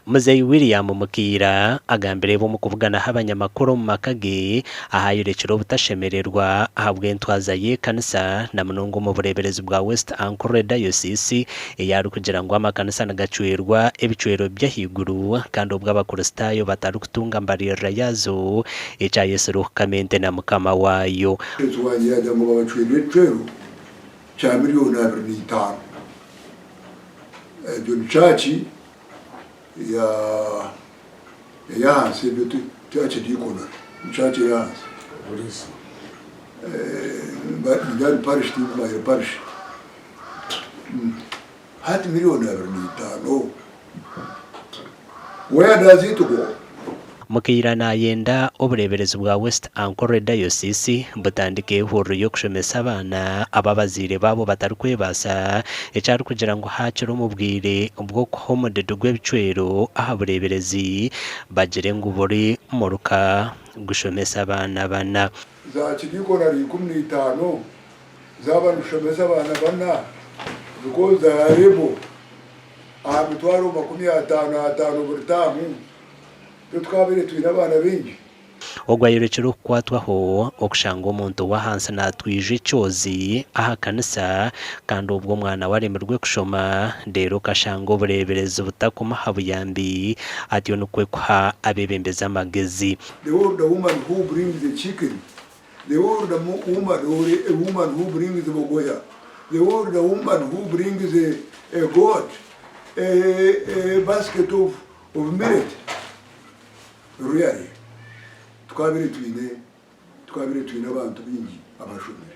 Muzeyi William Mukaira agambere bo mu kuvugana abanyamakuru mu makage ahayirekero butashemererwa ahabwe ntwaza ye kanisa na munongo mu bureeberezi bwa West Ankole diocese yari kugira ngo amakanisa nagacwirwa ebicwero byahiguru kandi ubwo abakristayo batari kutunga mbarira yazo echa Yesu kamente na mukama wayo twajya mu babacwirwe cwero cha miliyoni 25 d'une chachi ya hansi bitu chachi dikona chachi ya hansi polisi ndari parish tu parish hati miliyoni 25 where does it go? Mukaira na yenda obureeberezi bwa West Ankole diocese butandike ihuriro yo kushomesa abana ababazire babo batari kwebasa ecyari kugira ngo haciro mubwire ubwo kohomodede gw'ebicwero aha bureeberezi bagire ngo buri muruka gushomesa abana bana za kidikona 15 zaba gushomesa abana bana because harebo amitwaro 55 buri tamu twabire twina abana bengi ogwayirekero kwatwaho okushanga omuntu wahansi natwije cyozi aha kanisa kandi ubwo mwana waremerwe kushoma ndero kashanga obureeberezi butakoma habuyambi atyo nukwe kwa abebembeza amagezi. The woman who brings the chicken, the woman who brings the bogoya, the woman who brings a goat, a basket of millet. Really, twabire twine abantu bingi amashomero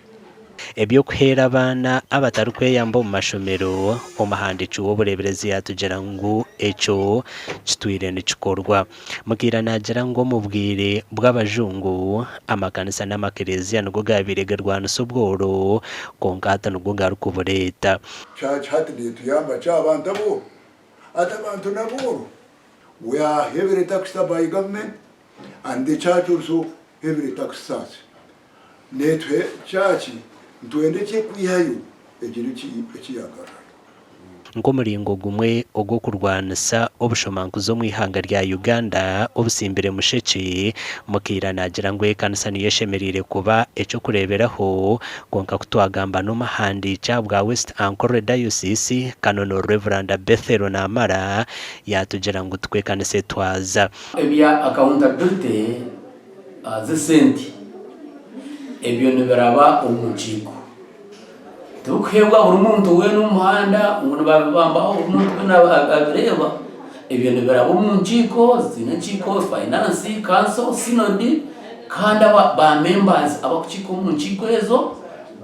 ebyo kuhera abana abatari kweyamba mu mashomero omuhandici w'obureeberezi yatugera ngo echo kitwire nikikorwa. Mukaira nagira ngo mubwire bw'abajungu amakanisa n'amakereziya nugo gabiregerwanisa obworo konka hata nugo garuka obureta church hati tuyamba cy'abantu abo atabantu nabo. We are heavily taxed by government, and the church also heavily taxed us. Netwe church ntuendeche kwihayo ekiyagara nkomuringo gumwe ogwo kurwanisa obushomankuzo mu ihanga rya Uganda obusimbire musheki. Mukaira nagira ngo ekanisa niyeshemerire kuba eco kureberaho konka kutwagamba no mahandi cyabwa West Ankole diocese kanono Reverend Bethelo na Mara yatugera ngo twekanise twaza ebya accountability zisenti ebyo niberaba omuchiko tukhebwa umuntu we n'umuhanda umuntu babamba umuntu n'abireba ebyo niberaba omuchiko zinachiko finance council synod kandi ba members abakuchiko omuchiko ezo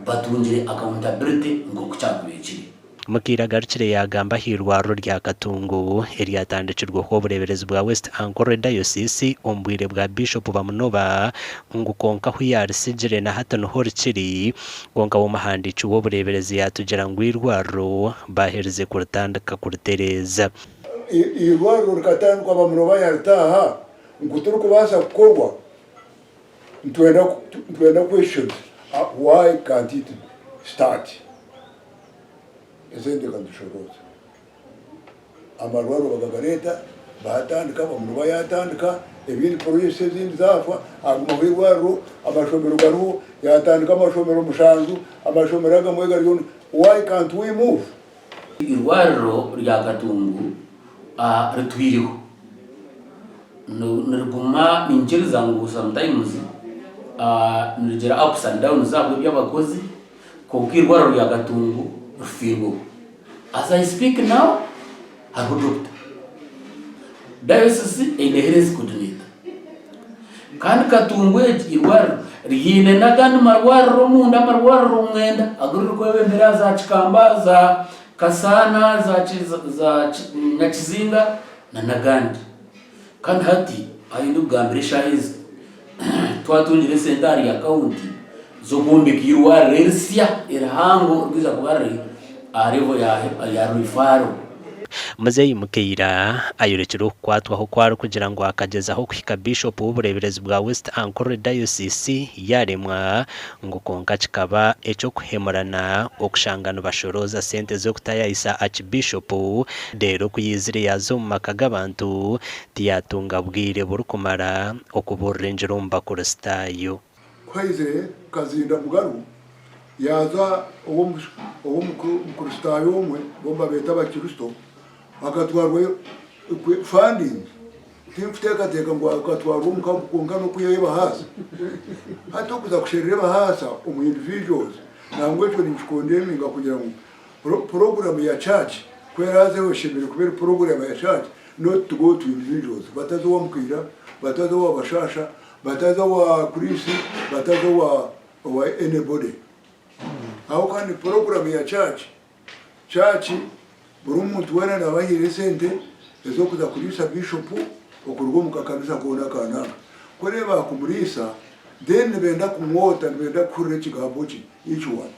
batungire accountability ngo kucyakubekire. Mukaira garukire yagamba hirwaro rya Katungu eryatandikirwa ko obureeberezi bwa West Ankole diocese ombwire bwa Bishop bamunoba ngo konka huyarisijire na hatano horikiri konka wo mahandici w'obureeberezi yatugera ngo irwaro bahereze kurutandika kurutereza irwaro rukatandikwa bamunoba yaritaha ngo turi kubasa gukorwa ntwenda questions why can't it start? Esente kandushoboza amarwaro bagagareta batandika bamunoba yatandika ebindi projects zindi zafa agumahirwaro amashomero garu yatandika amashomero mushanzu amashomero agamwega ryo. Why can't we move? Irwaro rya Katungu ritwiriho niruguma ninjiriza ngo sometimes nirigera ups and downs zabo by'abakozi kuko irwaro rya Katungu rufirwo. As I speak now, I have doctor diocese in the health coordinator kandi Katungu irwaro rihine nagandi marwaro munda marwaro mwenda aguriro kwebembera za Chikamba za Kasana za Nyakizinga na nagandi kandi hati ayindu gambire shahiz twatungire sentari ya county zo gombekirwa resya irahango rwiza kubari arevo ya rifaro. Muzeyi Mukaira ayorekera kwatwaho kwari kugira ngo akagezaho kwika bishop w'ubureeberezi bwa West Ankole Diocese yaremwa ngo konka kikaba eco kuhemurana okushangana bashoroza sente zo kutayisa archbishop rero kuyizire yazo mu maka g'abantu tiyatunga bwire burukumara okuburengera mu bakuristayo kwayizire kazinda mugaru yaza uwo mukuristayo umwe bomba beta abakristo akatwarwe funding teka ngo akatwarwe umukunga no kuyeba hasi hato kuza kushereba hasa umu individuals nangwe cyo nikondeming kugira ngo program ya church kweraze weshimire kubera program ya church not to go to individuals batazo wa Mukaira batazo wa bashasha batazo wa Krisi batazo wa anybody how can the program ya church buri umuntu wena nabahire Esente ezo kuza kurisa bishop okurwo mukakanisa kona kana kureba kumurisa then benda kumwota benda kurre kigaboki each one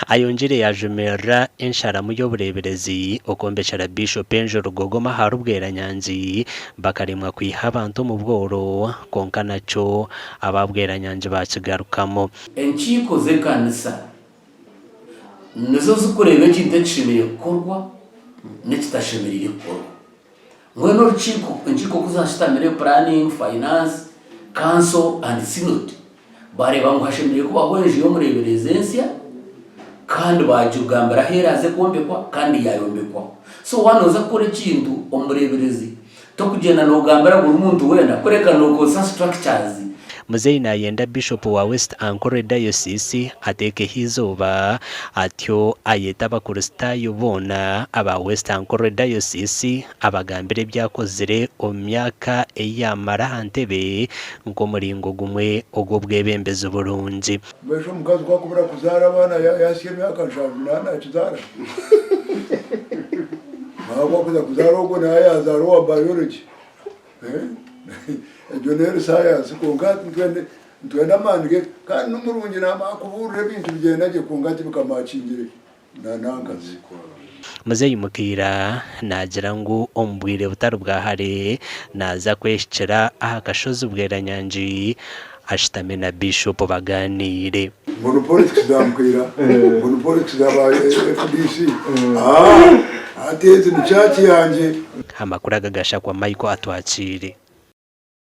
ayongere yajumera ensharamu y'obureeberezi okombekera bishop enjoro gogoma harubwera nyanzi bakarimwa kwiha abantu mu bworo konka naco ababwera nyanzi bakigarukamo enkiko z'ekanisa nizo zikureba ekintu ekishemere kukorwa n'ekitashemere kukorwa ngweno enkiko kuzashitamire planning finance council and synod bareba ngo hashemere kubaho enju y'omureeberezi kandi bajugambira heraze kombekwa kandi yayombekwa so wanoza kore kintu omureeberezi tokugenda no gambira buri muntu wenda kureka no kosa structures. Muzeyi nayenda bishop wa West Ankole Diocese ateke hizoba atyo ayeta abakuristayo bona aba West Ankole Diocese abagambire byakozere omyaka eyamara hantebe ngo muringo gumwe ogwo bwebembeze burunzi besho mukazi kwa kubura kuzara abana yasiye myaka 5 kizara baba kuza kuzara uko na yazaro wa biology Joneri science kongati ntwenda manike kandi numurungi namakubura ibintu bigendaje kongati bikamacingire nanangazi Muzeyi Mukaira nagira ngo ombwire butaro bwahare naza kweshikira akashozi bwera nyanji ashitame na bishop baganire politics za Mukaira politics za FDC ateze ni church yanje amakuru agagasha kwa Michael atwakire.